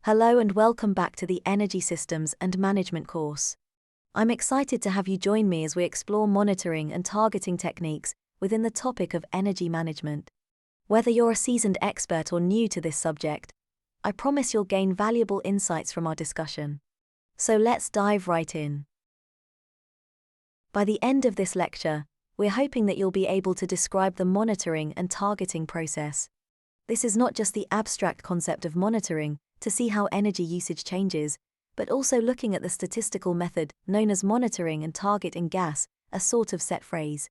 Hello and welcome back to the Energy Systems and Management course. I'm excited to have you join me as we explore monitoring and targeting techniques within the topic of energy management. Whether you're a seasoned expert or new to this subject, I promise you'll gain valuable insights from our discussion. So let's dive right in. By the end of this lecture, we're hoping that you'll be able to describe the monitoring and targeting process. This is not just the abstract concept of monitoring to see how energy usage changes, but also looking at the statistical method known as monitoring and target in gas, a sort of set phrase.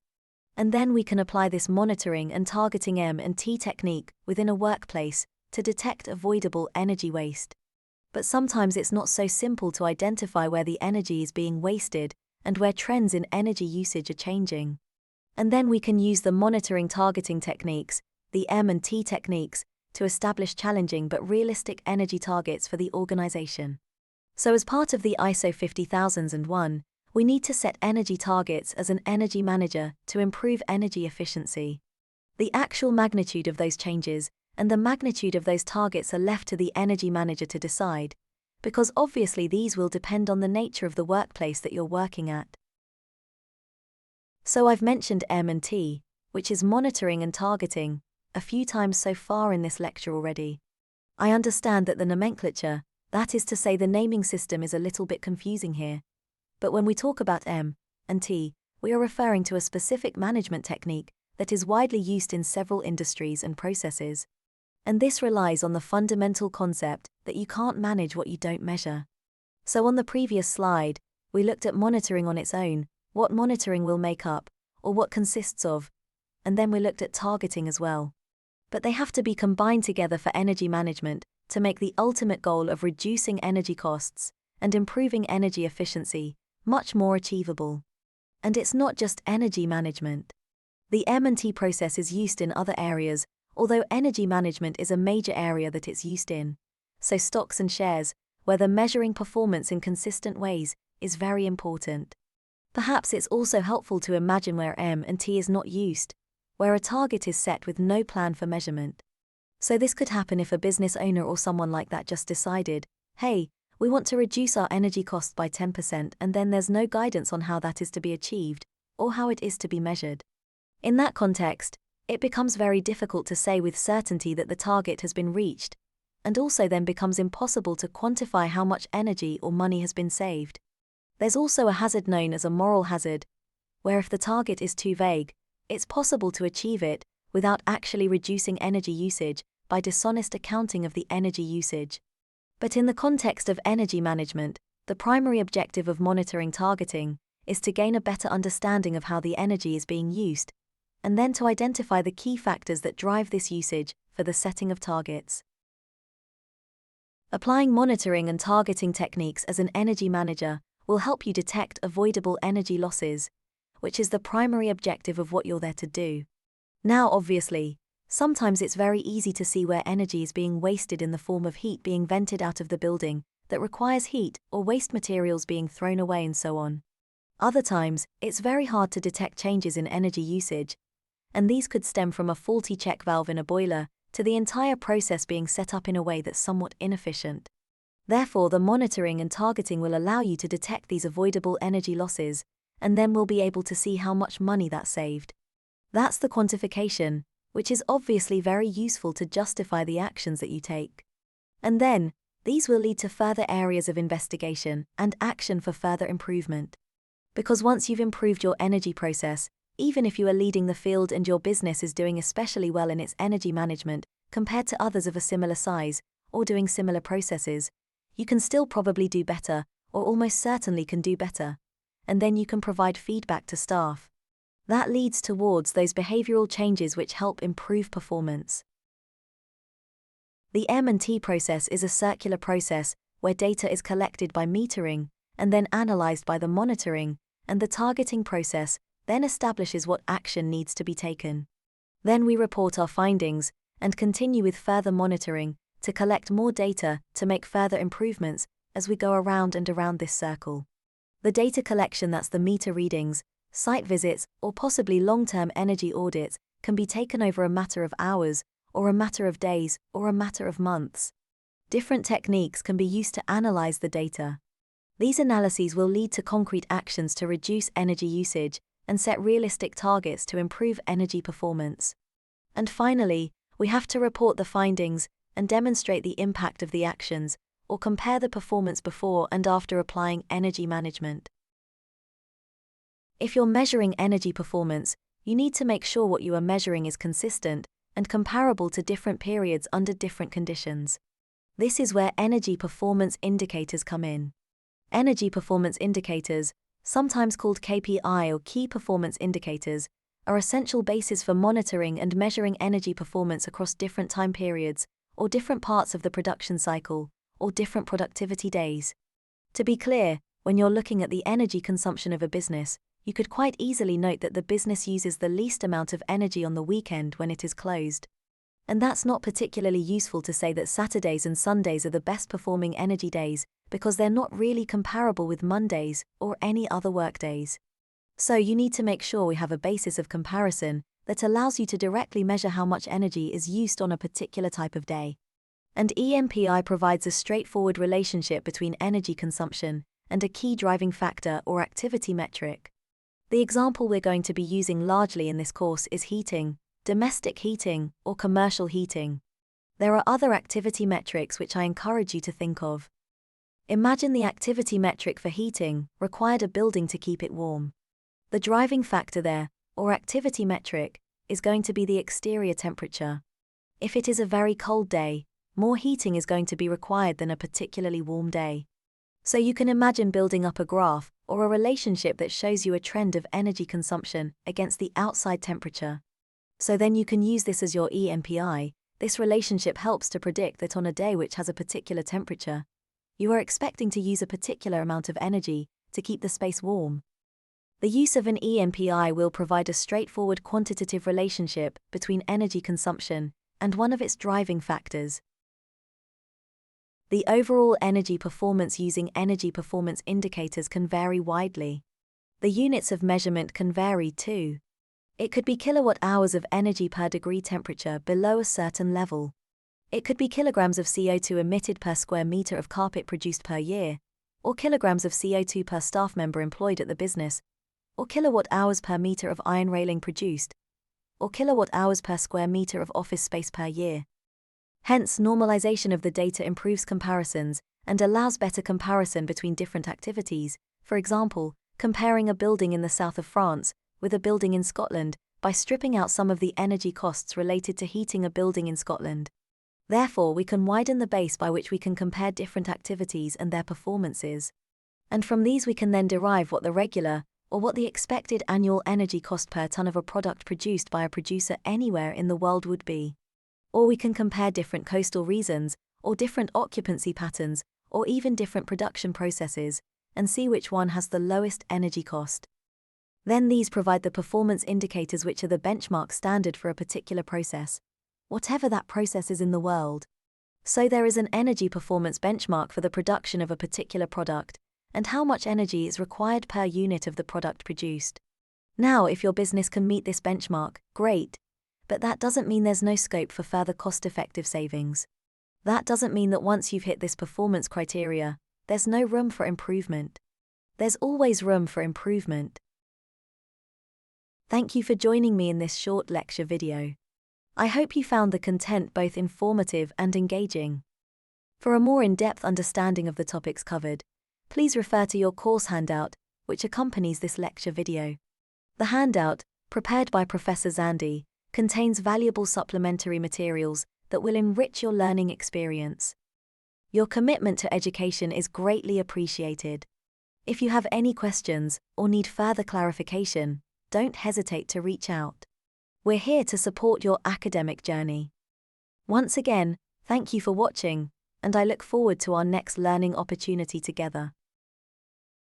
And then we can apply this monitoring and targeting M&T technique within a workplace to detect avoidable energy waste. But sometimes it's not so simple to identify where the energy is being wasted and where trends in energy usage are changing. And then we can use the monitoring targeting techniques, the M&T techniques, to establish challenging but realistic energy targets for the organization. So as part of the ISO 50001, we need to set energy targets as an energy manager to improve energy efficiency. The actual magnitude of those changes and the magnitude of those targets are left to the energy manager to decide, because obviously these will depend on the nature of the workplace that you're working at. So I've mentioned M&T, which is monitoring and targeting, a few times so far in this lecture already. I understand that the nomenclature, that is to say the naming system, is a little bit confusing here. But when we talk about M&T, we are referring to a specific management technique that is widely used in several industries and processes. And this relies on the fundamental concept that you can't manage what you don't measure. So on the previous slide, we looked at monitoring on its own, what monitoring will make up, or what consists of, and then we looked at targeting as well. But they have to be combined together for energy management to make the ultimate goal of reducing energy costs and improving energy efficiency much more achievable. And it's not just energy management. The M&T process is used in other areas, although energy management is a major area that it's used in. So stocks and shares, whether measuring performance in consistent ways, is very important. Perhaps it's also helpful to imagine where M&T is not used, where a target is set with no plan for measurement. So this could happen if a business owner or someone like that just decided, hey, we want to reduce our energy costs by 10%, and then there's no guidance on how that is to be achieved, or how it is to be measured. In that context, it becomes very difficult to say with certainty that the target has been reached, and also then becomes impossible to quantify how much energy or money has been saved. There's also a hazard known as a moral hazard, where if the target is too vague, it's possible to achieve it without actually reducing energy usage by dishonest accounting of the energy usage. But in the context of energy management, the primary objective of monitoring targeting is to gain a better understanding of how the energy is being used, and then to identify the key factors that drive this usage for the setting of targets. Applying monitoring and targeting techniques as an energy manager will help you detect avoidable energy losses, which is the primary objective of what you're there to do. Now obviously, sometimes it's very easy to see where energy is being wasted in the form of heat being vented out of the building that requires heat, or waste materials being thrown away and so on. Other times, it's very hard to detect changes in energy usage, and these could stem from a faulty check valve in a boiler to the entire process being set up in a way that's somewhat inefficient. Therefore, the monitoring and targeting will allow you to detect these avoidable energy losses, and then we'll be able to see how much money that's saved. That's the quantification, which is obviously very useful to justify the actions that you take. And then, these will lead to further areas of investigation and action for further improvement. Because once you've improved your energy process, even if you are leading the field and your business is doing especially well in its energy management compared to others of a similar size, or doing similar processes, you can still probably do better, or almost certainly can do better. And then you can provide feedback to staff. That leads towards those behavioral changes which help improve performance. The M&T process is a circular process where data is collected by metering and then analyzed by the monitoring, and the targeting process then establishes what action needs to be taken. Then we report our findings and continue with further monitoring to collect more data to make further improvements as we go around and around this circle. The data collection, that's the meter readings, site visits, or possibly long-term energy audits, can be taken over a matter of hours, or a matter of days, or a matter of months. Different techniques can be used to analyze the data. These analyses will lead to concrete actions to reduce energy usage and set realistic targets to improve energy performance. And finally, we have to report the findings and demonstrate the impact of the actions, or compare the performance before and after applying energy management. If you're measuring energy performance, you need to make sure what you are measuring is consistent and comparable to different periods under different conditions. This is where energy performance indicators come in. Energy performance indicators, sometimes called KPI or key performance indicators, are essential bases for monitoring and measuring energy performance across different time periods, or different parts of the production cycle, or different productivity days. To be clear, when you're looking at the energy consumption of a business, you could quite easily note that the business uses the least amount of energy on the weekend when it is closed. And that's not particularly useful to say that Saturdays and Sundays are the best performing energy days, because they're not really comparable with Mondays or any other workdays. So you need to make sure we have a basis of comparison that allows you to directly measure how much energy is used on a particular type of day. And EnPI provides a straightforward relationship between energy consumption and a key driving factor or activity metric. The example we're going to be using largely in this course is heating, domestic heating, or commercial heating. There are other activity metrics which I encourage you to think of. Imagine the activity metric for heating required a building to keep it warm. The driving factor there, or activity metric, is going to be the exterior temperature. If it is a very cold day, more heating is going to be required than a particularly warm day. So you can imagine building up a graph or a relationship that shows you a trend of energy consumption against the outside temperature. So then you can use this as your EnPI. This relationship helps to predict that on a day which has a particular temperature, you are expecting to use a particular amount of energy to keep the space warm. The use of an EnPI will provide a straightforward quantitative relationship between energy consumption and one of its driving factors. The overall energy performance using energy performance indicators can vary widely. The units of measurement can vary too. It could be kilowatt-hours of energy per degree temperature below a certain level. It could be kilograms of CO2 emitted per square meter of carpet produced per year, or kilograms of CO2 per staff member employed at the business, or kilowatt-hours per meter of iron railing produced, or kilowatt-hours per square meter of office space per year. Hence, normalization of the data improves comparisons and allows better comparison between different activities, for example, comparing a building in the south of France with a building in Scotland by stripping out some of the energy costs related to heating a building in Scotland. Therefore, we can widen the base by which we can compare different activities and their performances. And from these we can then derive what the regular, or what the expected annual energy cost per ton of a product produced by a producer anywhere in the world would be. Or we can compare different coastal regions, or different occupancy patterns, or even different production processes, and see which one has the lowest energy cost. Then these provide the performance indicators which are the benchmark standard for a particular process, whatever that process is in the world. So there is an energy performance benchmark for the production of a particular product, and how much energy is required per unit of the product produced. Now, if your business can meet this benchmark, great. But that doesn't mean there's no scope for further cost-effective savings. That doesn't mean that once you've hit this performance criteria, there's no room for improvement. There's always room for improvement. Thank you for joining me in this short lecture video. I hope you found the content both informative and engaging. For a more in-depth understanding of the topics covered, please refer to your course handout, which accompanies this lecture video. The handout, prepared by Professor Zandi, contains valuable supplementary materials that will enrich your learning experience. Your commitment to education is greatly appreciated. If you have any questions or need further clarification, don't hesitate to reach out. We're here to support your academic journey. Once again, thank you for watching, and I look forward to our next learning opportunity together.